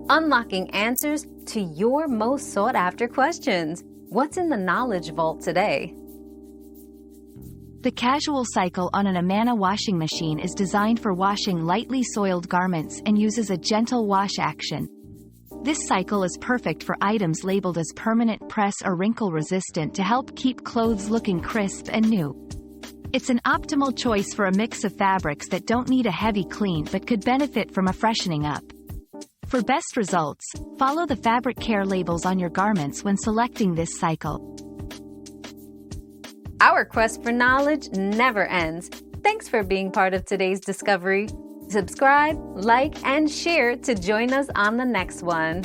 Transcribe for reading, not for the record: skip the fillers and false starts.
unlocking answers to your most sought-after questions. What's in the Knowledge Vault today? The casual cycle on an Amana washing machine is designed for washing lightly soiled garments and uses a gentle wash action. This cycle is perfect for items labeled as permanent press or wrinkle-resistant to help keep clothes looking crisp and new. It's an optimal choice for a mix of fabrics that don't need a heavy clean but could benefit from a freshening up. For best results, follow the fabric care labels on your garments when selecting this cycle. Our quest for knowledge never ends. Thanks for being part of today's discovery. Subscribe, like, and share to join us on the next one.